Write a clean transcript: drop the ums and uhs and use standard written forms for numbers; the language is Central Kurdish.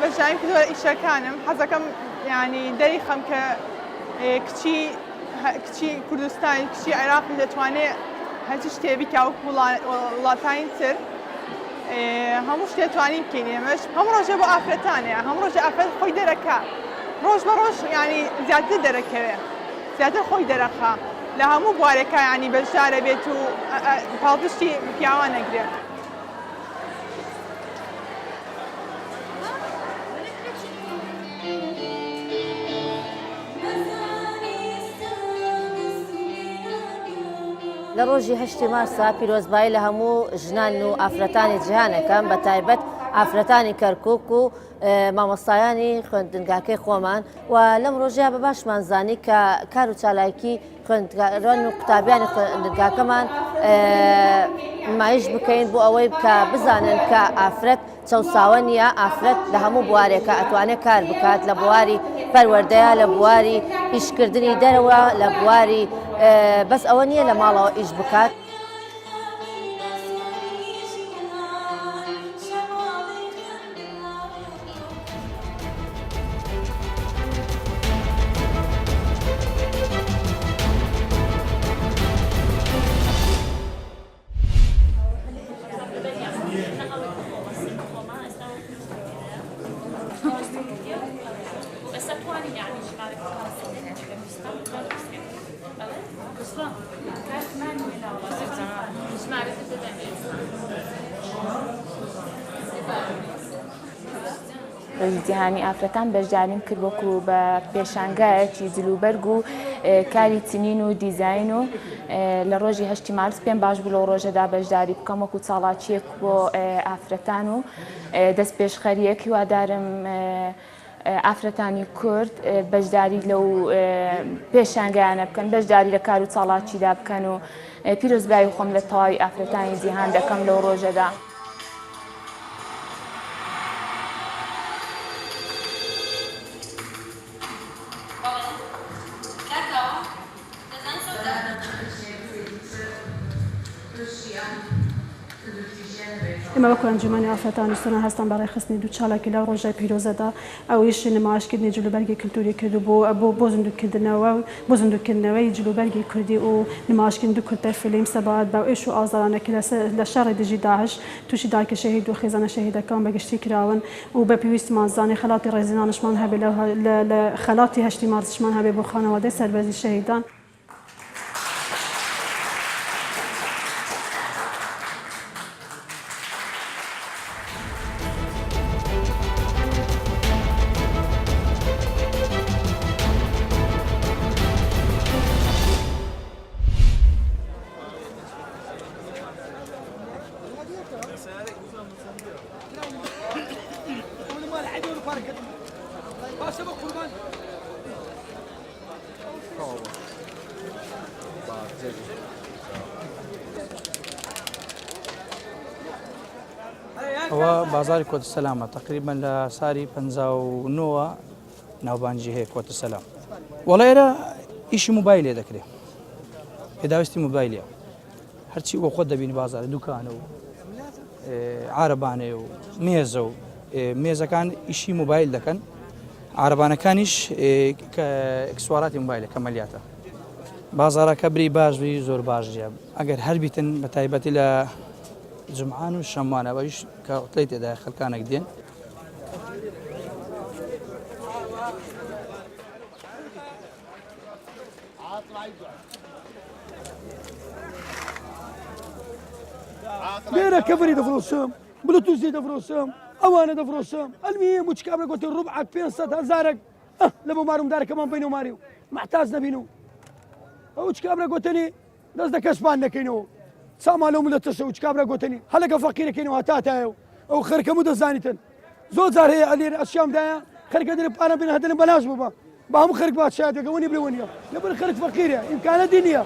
بەشدارییم کردووە لە ئیشەکانم حەزەکەم ینی دەری خەم کە کچی کوردستانی کچی عێراقم دەتوانێت هەرچی شتێ بکە وەک وڵاتانی تر هەموو شتێ توانین بکەین ئێمەش هەموو ڕۆژێ بۆ ئافرەتانەیە هەموو ڕۆژێ ئافرەت خۆی دەرەکات ڕۆژ بە ڕۆژ ینی زیاتر دەرەکەوێت زیاتر خۆی دەرەخا لە هەموو بوارێکە ینی بەشدارە بێت و پاڵپشتی پیاوان نەگرێت. لە ڕۆژی 8 مارسا پیرۆزبایی لە هەموو ژنان و ئافرەتانی جیهانەکەم بە تایبەت ئافرەتانی کەرکووک و مامۆستایانی خوێندنگاکەی خۆمان و لەم ڕۆژەیە بە باشمان زانی کە کار و چالاکی خوێندکاران و قوتابیانی خوێندنگاکەمان نمایش بکەین بۆ ئەوەی کە بزانن کە ئافرەت چەساوە نیە ئافرەت لە هەموو بوارێکە ئەتوانێت کار بکات لە بواری پەروەردەیە لە بواری ئیشکردنی دەرەوە لە بواری بەس ئەوە نییە لە ماڵەوە ئیش بکات. ڕۆژی جیهانی ئافرەتان بەشداریم کرد وەکو بە پێشانگایەکی جلوبەرگ و کاری چنین و دیزاین و لە ڕۆژی 8 مارس پێم باش بوو لەو ڕۆژەدا بەشداری بکەم وەکو چاڵاکیەک بۆ ئافرەتان و دەست پێشخەریەک هیوادارم ئافرەتانی کورد بەشداری لەو پێشانگایانە بکەن بەشداری لە کار و چاڵاکیدا بکەن و پیرۆزبایی خۆم لە تەواوی ئافرەتانی جیهان دەکەم لەو ڕۆژەدا. ئێمە وەکو ئەنجومەنی ئافرەتانی سنە هەستان بەڕێ خستنی دوو چالاکی لەو ڕۆژای پیرۆزەدا ئەویش نمایشکردنی جلوبەرگی کلتوری کرد و بۆ زیندوکردنەوەی جلوبەرگی کوردی و نمایشکردن دوو کورتە فیلم سەبات بە ئێش و ئازارانێکی لە شەڕی دژی داعش تووشی دایکە شەهید و خێزانە شەهیدەکان بەگشتی کراون و بە پێویستمان زانێ خەڵاتی ڕێزینانشمان هەبێ لە خەڵاتی 8 مارسشمان هەبێ بۆ خانەوادەی سەربەرزی شەهیدان. ئەوە بازاری کۆتسەلامە تقریبا لە ساری 59 ناوبانجی هەیە کۆتسەلام. وەڵێرە ئیشی موبایل لێ دەکرێت پێداویستی موبایلە هەرچی وە خۆت دەبینی بازار دوکانە و عارەبانێ و مێزە و مێزەکان ئیشی موبایل دەکەن عارەبانەکانیش ئەکسسواراتی موبایلە کەمەلیاتە بازارەکە بری باشبی زۆر باشە ئەگەر هەربیتن بە تایبەتی لە جمعان و شەمانە بەش کە قوتڵی تێدا خەڵکانێک دێن. لێرە کەڤەری دەفرۆشم بلوتوزی دەفرۆشم ئەوانە دەفرۆشم ئەلمیە و چکابرە گوتی ڕوبعەک 500 هەزارێک لە بۆ مارومدارەکەمان بین و ماری و محتاج نەبین و ئەو چکابرە گوتنی دەست دە کەسبان دەکەینەوە سامالە ملە تەشە و چکابرە گوتنی هەلەکە فەقیرەکەینەوە هەتاتایە و خەرکەم و دەزانیتن زۆر جار هەیە ئەلێر ئەشیامدایە خەرکە دەرێ پارە بێنە هەدەنە بەلاش بووبە بە هەموو خەرک باشایەتەکەونی برەوەنیە لەبەر خەرک فەقیرە ئیمکانە دی نییە